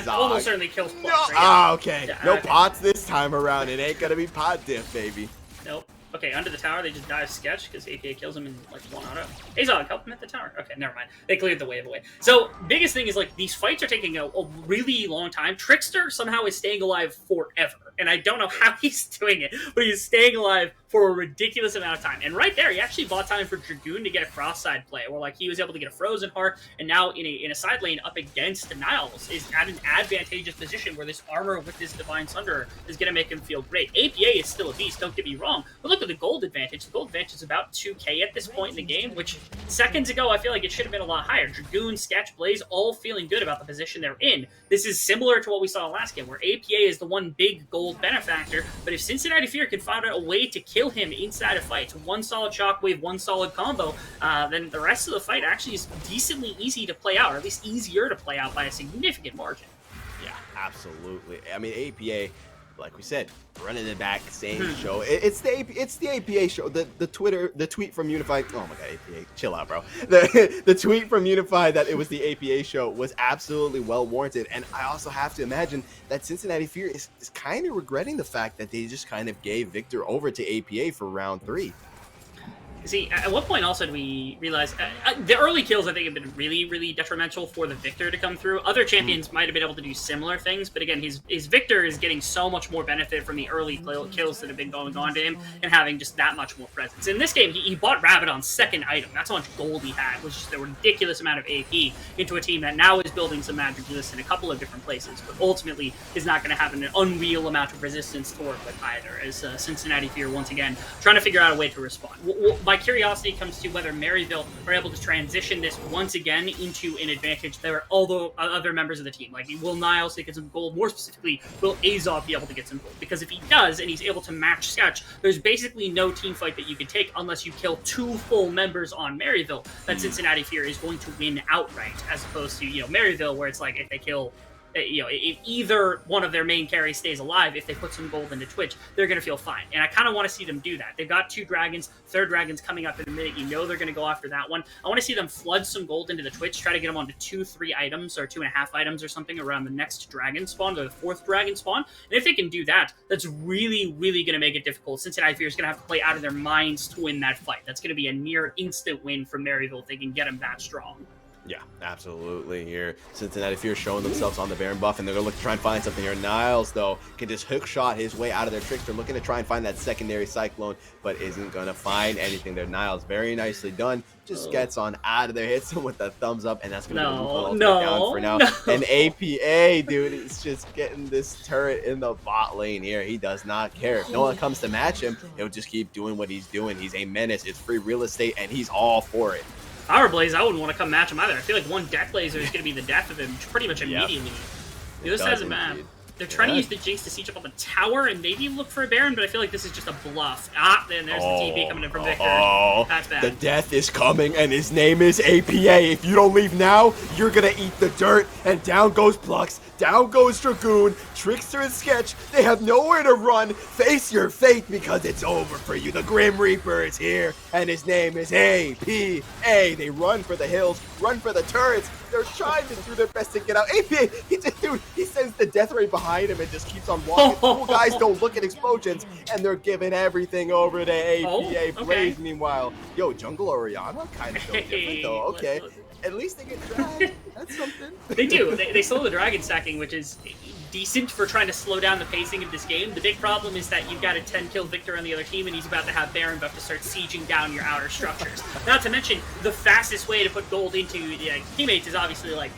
almost certainly kills Plux. No. Ah, okay. Yeah, no pots this time around. It ain't gonna be pot diff, baby. Nope. Okay, under the tower, they just dive Sketch because APA kills him in like one auto. Azog, help him at the tower. Okay, never mind. They cleared the wave away. So, biggest thing is, like, these fights are taking a really long time. Trickster somehow is staying alive forever. And I don't know how he's doing it, but he's staying alive for a ridiculous amount of time. And right there, he actually bought time for Dragoon to get a cross-side play, where, like, he was able to get a Frozen Heart, and now in a side lane up against Niles is at an advantageous position where this armor with this Divine Sunder is going to make him feel great. APA is still a beast, don't get me wrong, but look at the gold advantage. The gold advantage is about 2k at this point in the game, which seconds ago I feel like it should have been a lot higher. Dragoon, Sketch, Blaze, all feeling good about the position they're in. This is similar to what we saw last game, where APA is the one big gold benefactor, but if Cincinnati Fear can find a way to kill him inside of fights, one solid shockwave, one solid combo, then the rest of the fight actually is decently easy to play out, or at least easier to play out by a significant margin. Yeah, absolutely. I mean, APA, like we said, running it back, same show. It's the APA show. The tweet from Unify. Oh my god, APA, chill out, bro. The tweet from Unify that it was the APA show was absolutely well warranted. And I also have to imagine that Cincinnati Fear is kind of regretting the fact that they just kind of gave Victor over to APA for round 3. See, at what point also do we realize the early kills I think have been really, really detrimental for the Victor to come through. Other champions might have been able to do similar things, but again, his Victor is getting so much more benefit from the early kills that have been going on to him and having just that much more presence. In this game, he bought Rabadon's second item. That's how much gold he had, was just a ridiculous amount of AP into a team that now is building some magic resist in a couple of different places, but ultimately is not going to have an unreal amount of resistance to work with either, as Cincinnati Fear once again trying to figure out a way to respond. My curiosity comes to whether Maryville are able to transition this once again into an advantage there, although other members of the team, like will Niles get some gold, more specifically, will Azov be able to get some gold? Because if he does, and he's able to match Sketch, there's basically no team fight that you can take unless you kill 2 full members on Maryville that Cincinnati Fear is going to win outright, as opposed to, Maryville, where it's like if they kill if either one of their main carries stays alive, if they put some gold into Twitch, they're going to feel fine. And I kind of want to see them do that. They've got 2 dragons, 3rd dragon's coming up in a minute. They're going to go after that one. I want to see them flood some gold into the Twitch, try to get them onto 2-3 items or 2.5 items or something around the next dragon spawn, or the 4th dragon spawn. And if they can do that, that's really, really going to make it difficult. Cincinnati Fear is going to have to play out of their minds to win that fight. That's going to be a near instant win for Maryville if they can get them that strong. Yeah, absolutely. Here, Cincinnati Fear showing themselves on the Baron buff, and they're going to look to try and find something here. Niles, though, can just hook shot his way out of their tricks. They're looking to try and find that secondary Cyclone, but isn't going to find anything there. Niles, very nicely done. Just gets on out of there, hits him with the thumbs up, and that's going to be down for now. And APA, dude, is just getting this turret in the bot lane here. He does not care. If no one comes to match him, he'll just keep doing what he's doing. He's a menace. It's free real estate, and he's all for it. Power Blaze, I wouldn't want to come match him either. I feel like one Death Laser is going to be the death of him pretty much immediately. The other side of the map. They're trying to use the Jinx to siege up on the tower and maybe look for a Baron, but I feel like this is just a bluff. Then there's the TP coming in from Victor. That's bad. The death is coming, and his name is APA. If you don't leave now, you're going to eat the dirt. And down goes Plux. Down goes Dragoon. Trickster and Sketch. They have nowhere to run. Face your fate, because it's over for you. The Grim Reaper is here, and his name is APA. They run for the hills, run for the turrets. They're trying to do their best to get out. APA, he sends the death ray behind him and just keeps on walking. Cool guys don't look at explosions, and they're giving everything over to APA. Blaze, meanwhile. Yo, Jungle Oriana? Kind of different, though. Okay. At least they get dragged. That's something. They do. They slow the dragon stacking, which is decent for trying to slow down the pacing of this game. The big problem is that you've got a 10-kill Victor on the other team, and he's about to have Baron buff to start sieging down your outer structures. Not to mention, the fastest way to put gold into teammates is obviously, like,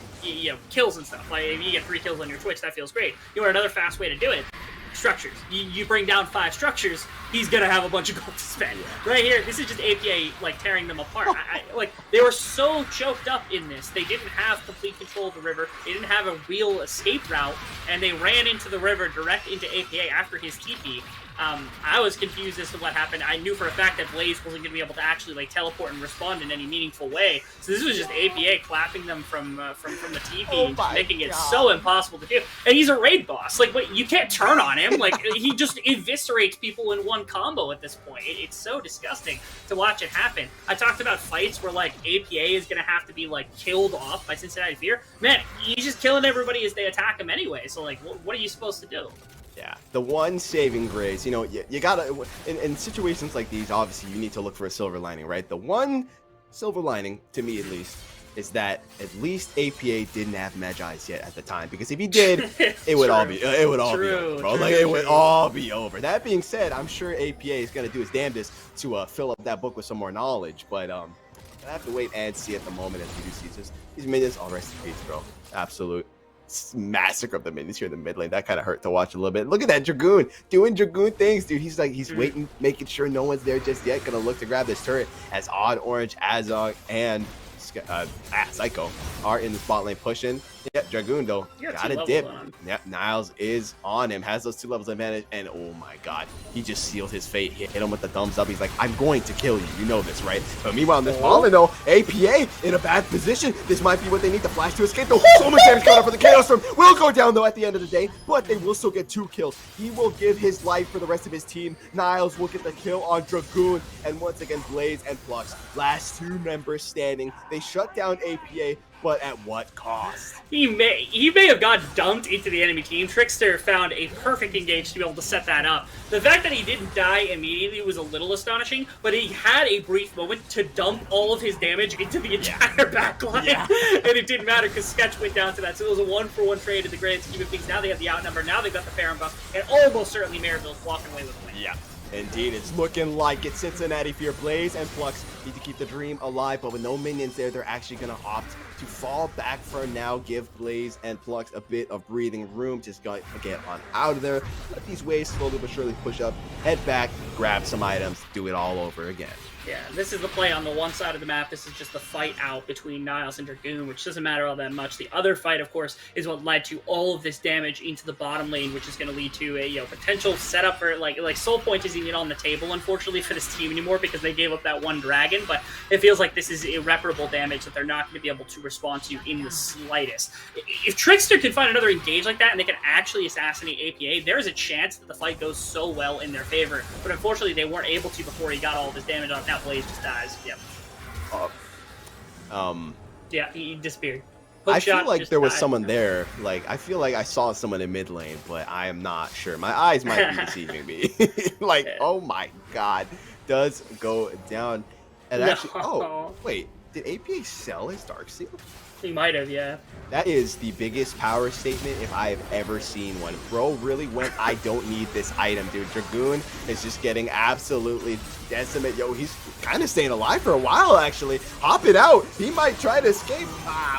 kills and stuff. Like, if you get 3 kills on your Twitch, that feels great. You want another fast way to do it? Structures. You bring down 5 structures, he's gonna have a bunch of gold to spend. Right here, this is just APA like tearing them apart. Like, they were so choked up in this. They didn't have complete control of the river. They didn't have a real escape route, and they ran into the river direct into APA after his TP. I was confused as to what happened. I knew for a fact that Blaze wasn't going to be able to actually like teleport and respond in any meaningful way. So this was just APA clapping them from the TP, making it so impossible to do. And he's a raid boss. Like, wait, you can't turn on him. Like, he just eviscerates people in one combo at this point. It's so disgusting to watch it happen. I talked about fights where like APA is going to have to be like killed off by Cincinnati Fear. Man, he's just killing everybody as they attack him anyway. So like, what are you supposed to do? Yeah, the one saving grace, you gotta, in situations like these, obviously you need to look for a silver lining, right? The one silver lining, to me at least, is that at least APA didn't have Magi's yet at the time, because if he did, it would all be over, bro. Like, it would all be over. That being said, I'm sure APA is gonna do his damnedest to fill up that book with some more knowledge, but I have to wait and see at the moment as we do see just these minions. All rest in peace, bro. Absolute massacre of the minions here in the mid lane. That kind of hurt to watch a little bit. Look at that Dragoon doing Dragoon things, dude. He's waiting, making sure no one's there just yet. Gonna look to grab this turret as Odd, Orange, Azog, and Psycho are in the spot lane pushing. Yeah, Dragoon though got a dip. Yep, Niles is on him, has those 2 levels advantage, and oh my god, he just sealed his fate. He hit him with the thumbs up. He's like, I'm going to kill you. You know this, right? But meanwhile, in this ball lane though, APA in a bad position. This might be what they need to flash to escape. Though so much damage coming up for the Chaos Storm. Will go down though at the end of the day, but they will still get 2 kills. He will give his life for the rest of his team. Niles will get the kill on Dragoon, and once again, Blaze and Flux, last 2 members standing. They shut down APA. but at what cost? He may have got dumped into the enemy team. Trickster found a perfect engage to be able to set that up. The fact that he didn't die immediately was a little astonishing, but he had a brief moment to dump all of his damage into the entire backline, and it didn't matter because Sketch went down to that. So it was a 1-for-1 trade in the grand scheme of things. Now they have the outnumber. Now they've got the Baron buff, and almost certainly Maryville's walking away with the win. Yeah. Indeed, it's looking like it's Cincinnati Fear. Blaze and Flux need to keep the dream alive, but with no minions there, they're actually going to opt to fall back for now, give Blaze and Flux a bit of breathing room, just get on out of there, let these waves slowly but surely push up, head back, grab some items, do it all over again. Yeah, this is the play on the one side of the map. This is just the fight out between Niles and Dragoon, which doesn't matter all that much. The other fight, of course, is what led to all of this damage into the bottom lane, which is going to lead to a potential setup for like Soul Point isn't even on the table, unfortunately, for this team anymore because they gave up that one dragon. But it feels like this is irreparable damage that they're not going to be able to respond to in the slightest. If Trickster can find another engage like that and they can actually assassinate APA, there is a chance that the fight goes so well in their favor. But unfortunately, they weren't able to before he got all of his damage on. Now Blaze just dies. Yep. Yeah, he disappeared. I feel like there was someone there. Like, I feel like I saw someone in mid lane, but I am not sure. My eyes might be deceiving me. Like, oh my god. Does go down. And actually, oh, wait. Did APA sell his Darksteel? He might have, yeah. That is the biggest power statement if I have ever seen one. Bro really went, I don't need this item, dude. Dragoon is just getting absolutely decimate. Yo, he's kind of staying alive for a while, actually. Hopping out. He might try to escape.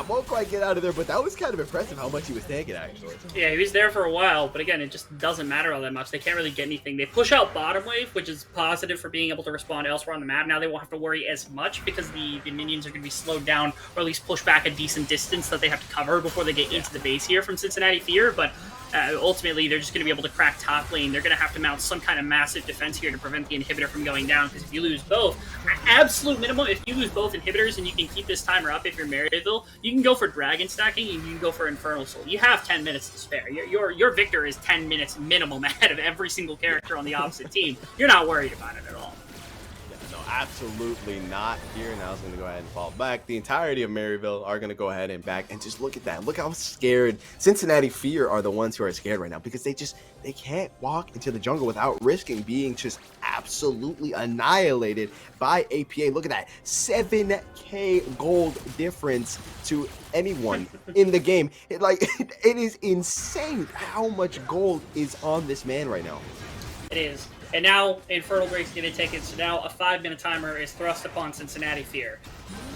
Won't quite get out of there, but that was kind of impressive how much he was taking, actually. Yeah, he was there for a while, but again, it just doesn't matter all that much. They can't really get anything. They push out bottom wave, which is positive for being able to respond elsewhere on the map. Now they won't have to worry as much because the minions are going to be slowed down or at least push back a decent distance that they have to cover before they get into the base here from Cincinnati Fear, but ultimately they're just going to be able to crack top lane. They're going to have to mount some kind of massive defense here to prevent the inhibitor from going down, because if you lose both, absolute minimum, if you lose both inhibitors and you can keep this timer up if you're Maryville, you can go for dragon stacking and you can go for Infernal Soul. You have 10 minutes to spare. Your victor is 10 minutes minimum ahead of every single character on the opposite team. You're not worried about it at all. Absolutely not here. Now it's going to go ahead and fall back. The entirety of Maryville are going to go ahead and back, and just look at that. Look how scared Cincinnati Fear are, the ones who are scared right now, because they can't walk into the jungle without risking being just absolutely annihilated by APA. Look at that, 7k gold difference to anyone in the game. It is insane how much gold is on this man right now. It is. And now Infernal Break's going to take it, so now a 5-minute timer is thrust upon Cincinnati Fear.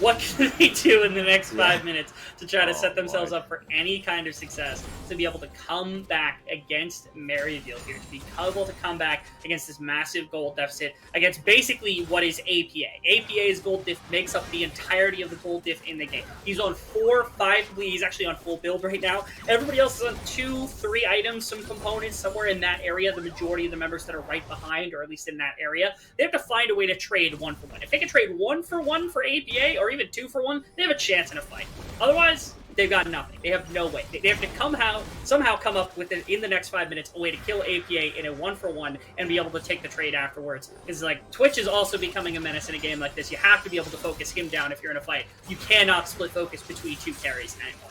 What can they do in the next 5 minutes to try to set themselves up for any kind of success, to be able to come back against Maryville here, to be able to come back against this massive gold deficit, against basically what is APA. APA's gold diff makes up the entirety of the gold diff in the game. He's on 4, 5, he's actually on full build right now. Everybody else is on 2, 3 items, some components, somewhere in that area. The majority of the members that are right behind, or at least in that area, they have to find a way to trade 1-for-1. If they can trade 1-for-1 for APA, or even 2-for-1, they have a chance in a fight. Otherwise, they've got nothing. They have no way. They have to somehow come up with, in the next 5 minutes, a way to kill APA in a 1-for-1 and be able to take the trade afterwards. Because, like, Twitch is also becoming a menace in a game like this. You have to be able to focus him down if you're in a fight. You cannot split focus between 2 carries anymore.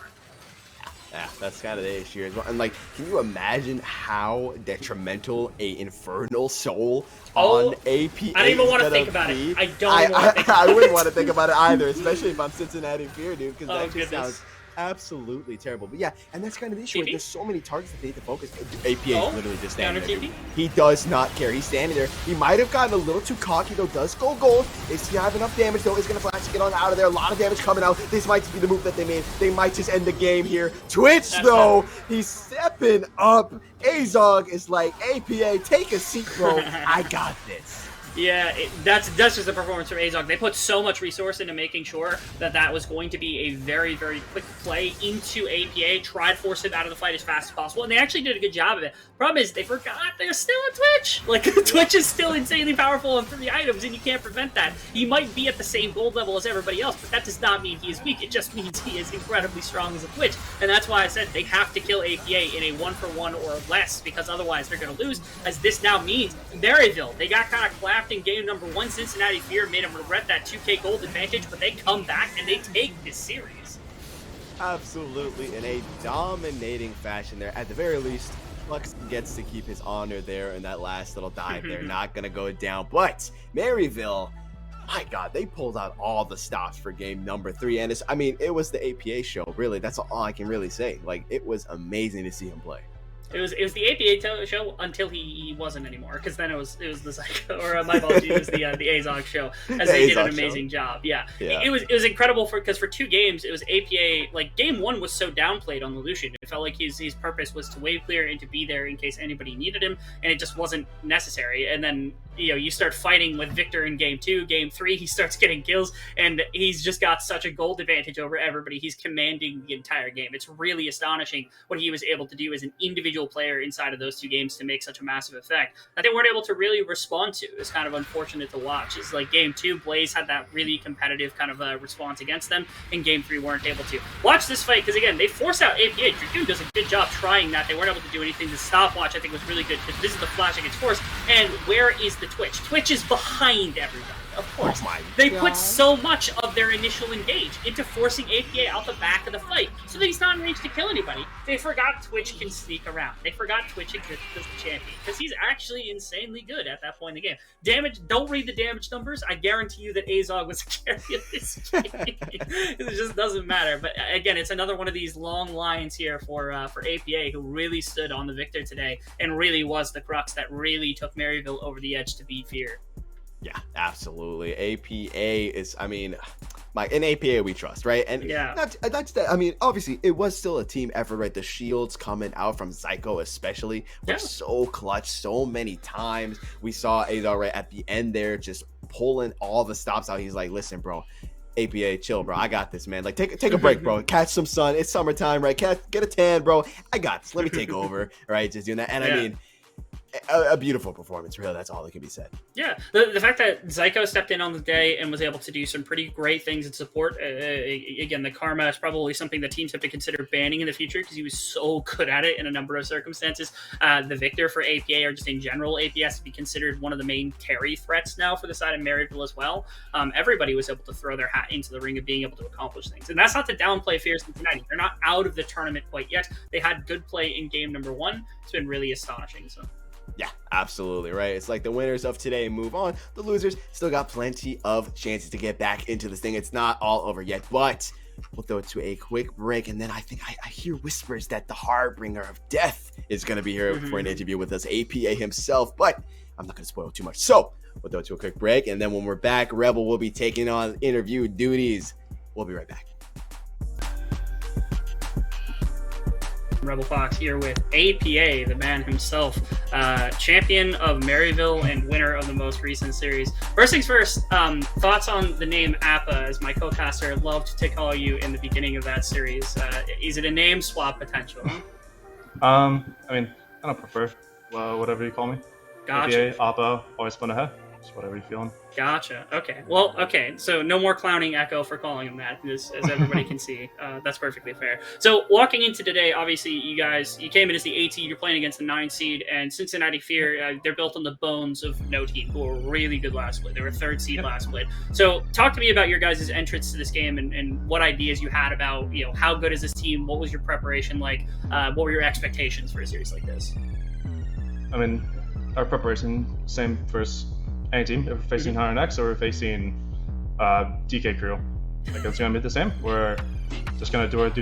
Yeah, that's kind of the issue as well. And, like, can you imagine how detrimental a Infernal Soul on APA I don't even want to think about it. I don't want to think about it. I wouldn't want to think about it either, especially if I'm Cincinnati Fear, dude, because that just sounds absolutely terrible. But yeah, and that's kind of the issue. There's so many targets that they need to focus. APA is literally just standing there. He does not care. He's standing there. He might have gotten a little too cocky, though. Does go gold. Does he have enough damage, though? Is going to flash to get on out of there. A lot of damage coming out. This might be the move that they made. They might just end the game here. Twitch, though, he's stepping up. Azog is like, APA, take a seat, bro. I got this. Yeah, that's just a performance from Azog. They put so much resource into making sure that that was going to be a very, very quick play into APA, tried to force him out of the fight as fast as possible, and they actually did a good job of it. Problem is, they forgot they're still on Twitch. Like, Twitch is still insanely powerful on 3 items, and you can't prevent that. He might be at the same gold level as everybody else, but that does not mean he is weak. It just means he is incredibly strong as a Twitch, and that's why I said they have to kill APA in a 1-for-1 or less, because otherwise they're going to lose, as this now means Maryville. They got kind of clapped in game number 1. Cincinnati Fear made them regret that 2k gold advantage, but they come back and they take this series. Absolutely, in a dominating fashion there. At the very least, Flux gets to keep his honor there in that last little dive. They're not going to go down. But Maryville, my God, they pulled out all the stops for game number 3. And it was the APA show, really. That's all I can really say. Like, it was amazing to see him play. It was the APA show until he wasn't anymore, because then it was the Psycho, or my apologies, it was the Azog show, as they did an amazing job. Yeah. It was incredible because for 2 games it was APA. Like game 1 was so downplayed on the Lucian. It felt like his purpose was to wave clear and to be there in case anybody needed him, and it just wasn't necessary. And then you start fighting with Victor in game 2, game 3, he starts getting kills, and he's just got such a gold advantage over everybody. He's commanding the entire game. It's really astonishing what he was able to do as an individual player inside of those 2 games to make such a massive effect that they weren't able to really respond to. It's kind of unfortunate to watch. It's like game 2, Blaze had that really competitive kind of response against them, and game 3 weren't able to. Watch this fight, because again, they force out APA. Dragoon does a good job trying that. They weren't able to do anything. The stopwatch, I think, was really good, because this is the flash against force. And where is the Twitch? Twitch is behind everybody. Of course. They put so much of their initial engage into forcing APA out the back of the fight so that he's not in range to kill anybody. They forgot Twitch can sneak around. They forgot Twitch exists as the champion, because he's actually insanely good at that point in the game. Damage, don't read the damage numbers. I guarantee you that Azog was a carry of this game. It just doesn't matter. But again, it's another one of these long lines here for APA, who really stood on the victor today and really was the crux that really took Maryville over the edge to beat Fear. Yeah, absolutely. APA is, in APA we trust, right? And not just that, obviously it was still a team effort, right? The shields coming out from Zyko especially were so clutch so many times. We saw Azar right at the end there just pulling all the stops out. He's like, listen, bro, APA, chill, bro. I got this, man. Like, take a break, bro. Catch some sun. It's summertime, right? Get a tan, bro. I got this. Let me take over, right? Just doing that. And a beautiful performance, really. That's all that can be said. Yeah, the fact that Zyko stepped in on the day and was able to do some pretty great things in support. Again, the Karma is probably something that teams have to consider banning in the future, because he was so good at it in a number of circumstances. The Victor for APA, or just in general, APA has to be considered one of the main carry threats now for the side of Maryville as well. Everybody was able to throw their hat into the ring of being able to accomplish things. And that's not to downplay Fierce Cincinnati. They're not out of the tournament quite yet. They had good play in game number 1. It's been really astonishing. So. Yeah, absolutely, right? It's like the winners of today move on. The losers still got plenty of chances to get back into this thing. It's not all over yet, but we'll throw it to a quick break. And then I think I hear whispers that the Harbinger of Death is going to be here for an interview with us, APA himself, but I'm not going to spoil too much. So we'll throw it to a quick break. And then when we're back, Rebel will be taking on interview duties. We'll be right back. Rebel Fox here with APA, the man himself, champion of Maryville and winner of the most recent series. First things first, thoughts on the name Appa, as my co-caster loved to call you in the beginning of that series. Is it a name swap potential? I don't prefer whatever you call me. Gotcha. APA, Appa, always fun ahead. Just whatever you're feeling. Gotcha. Okay. Well, okay. So no more clowning Echo for calling him that, as everybody can see. That's perfectly fair. So walking into today, obviously you came in as the 8 seed. You're playing against the 9 seed, and Cincinnati Fear. They're built on the bones of No Team, who were really good last split. They were 3rd seed last split. So talk to me about your guys' entrance to this game and what ideas you had about how good is this team? What was your preparation like? What were your expectations for a series like this? Our preparation same first. Any team, if we're facing Hunter Next or we're facing DK Crew, it's gonna be the same. We're just gonna do our due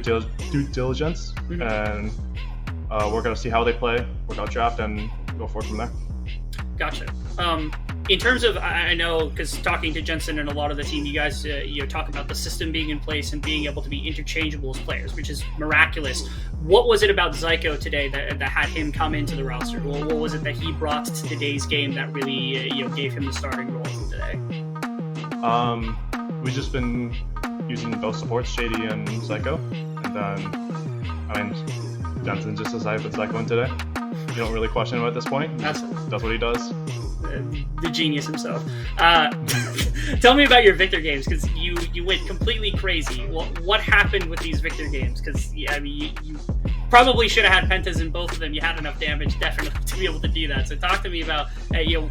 diligence, and we're gonna see how they play, work out draft, and go forward from there. Gotcha. In terms of, I know, because talking to Jensen and a lot of the team, you guys talk about the system being in place and being able to be interchangeable as players, which is miraculous. What was it about Zyko today that had him come into the roster? What was it that he brought to today's game that really gave him the starting role for today? We've just been using both supports, Shady and Zyko, and then Jensen just decided to put Zyko in today. You don't really question him at this point. That's what he does. The genius himself. Tell me about your Victor games, because you went completely crazy. What happened with these Victor games? Because you probably should have had pentas in both of them. You had enough damage definitely to be able to do that. So talk to me about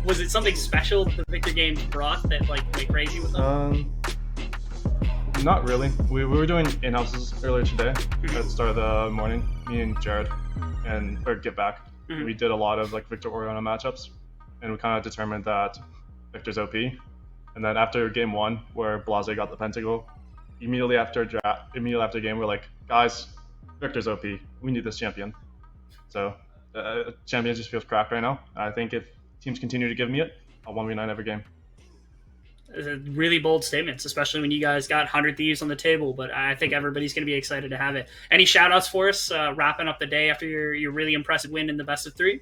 was it something special the Victor games brought that went crazy with them? Not really. We were doing in-houses earlier today at the start of the morning, me and Jared, or Get Back. We did a lot of like Victor Oriana matchups, and we kind of determined that Victor's OP. And then after game 1, where Blase got the pentacle, immediately after game, we're like, guys, Victor's OP. We need this champion. So champion just feels cracked right now. I think if teams continue to give me it, I'll 1v9 every game. Really bold statements, especially when you guys got 100 Thieves on the table, but I think everybody's going to be excited to have it. Any shout outs for us wrapping up the day after your really impressive win in the best of 3?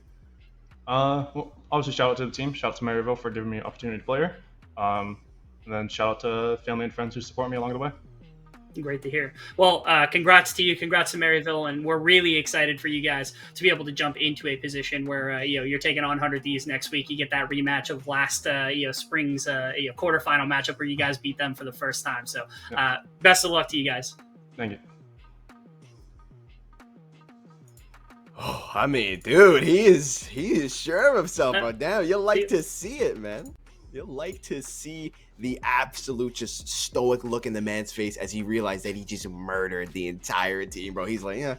Well, obviously shout out to the team, shout out to Maryville for giving me an opportunity to play here, and then shout out to family and friends who support me along the way. Great to hear. Well, congrats to you, congrats to Maryville, and we're really excited for you guys to be able to jump into a position where you're taking on 100 Thieves next week. You get that rematch of last spring's quarterfinal matchup where you guys beat them for the first time. So best of luck to you guys. Thank you. Oh, I mean, dude, he is sure of himself right now. You'll like to see it, man. You'll like to see the absolute just stoic look in the man's face as he realized that he just murdered the entire team, bro. He's like, yeah.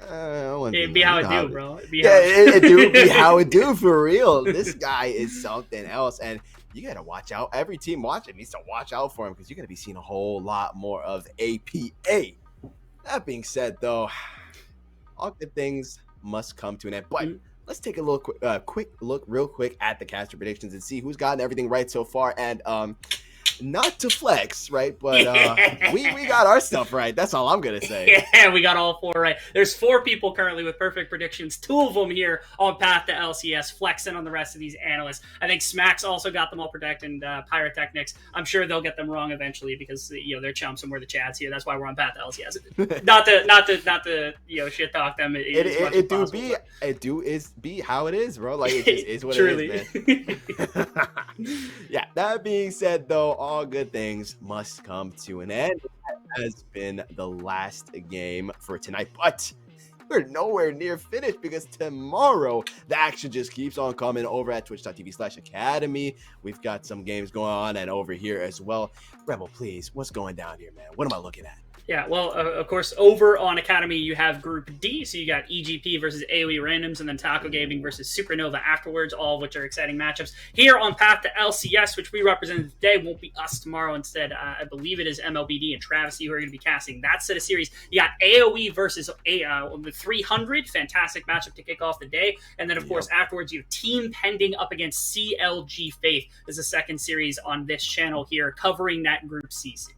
It'd be how it do, bro. It do be how it do for real. This guy is something else, and you gotta watch out. Every team watching needs to watch out for him because you're gonna be seeing a whole lot more of APA. That being said, though, all good things must come to an end. But let's take a quick look real quick at the caster predictions and see who's gotten everything right so far. And not to flex, right? But we got our stuff right. That's all I'm gonna say. Yeah, we got all 4 right. There's 4 people currently with perfect predictions. 2 of them here on path to LCS, flexing on the rest of these analysts. I think Smacks also got them all correct, and Pyrotechnics, I'm sure they'll get them wrong eventually because they're chumps and we're the chads here. That's why we're on path to LCS. not to shit talk them. It do be how it is, bro. Like it just is what Truly. it is, man. Yeah. That being said, though, all good things must come to an end. That has been the last game for tonight, but we're nowhere near finished because tomorrow the action just keeps on coming over at twitch.tv/academy. We've got some games going on and over here as well. Rebel, please, what's going down here, man? What am I looking at? Yeah, well, of course, over on Academy, you have Group D, so you got EGP versus AoE Randoms, and then Taco Gaming versus Supernova afterwards, all of which are exciting matchups. Here on Path to LCS, which we represented today, won't be us tomorrow. Instead, I believe it is MLBD and Travesty who are going to be casting that set of series. You got AoE versus the 300, fantastic matchup to kick off the day. And then, of course, afterwards, you have Team Pending up against CLG Faith. This is the second series on this channel here, covering that Group C series.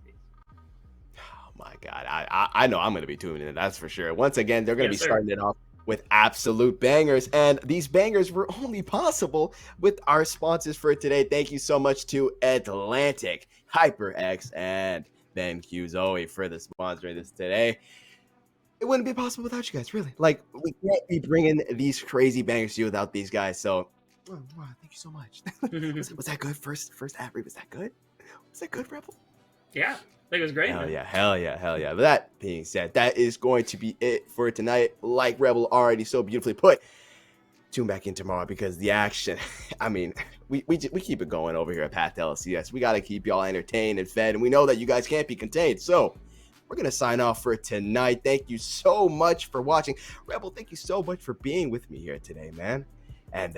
My God, I know I'm going to be tuning in, that's for sure. Once again, they're going to be starting it off with absolute bangers, and these bangers were only possible with our sponsors for today. Thank you so much to Atlantic, HyperX, and BenQ Zoe for the sponsoring this today. It wouldn't be possible without you guys, really. Like, we can't be bringing these crazy bangers to you without these guys, so wow, thank you so much. Was that good? First ad read, was that good? Was that good, Rebel? Yeah. I think it was great. Hell yeah. But that being said, that is going to be it for tonight. Like Rebel already so beautifully put, tune back in tomorrow because the action, I mean, we keep it going over here at Path to LCS. We got to keep y'all entertained and fed, and we know that you guys can't be contained. So we're going to sign off for tonight. Thank you so much for watching. Rebel, thank you so much for being with me here today, man. And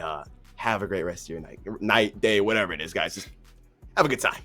have a great rest of your night, day, whatever it is, guys. Just have a good time.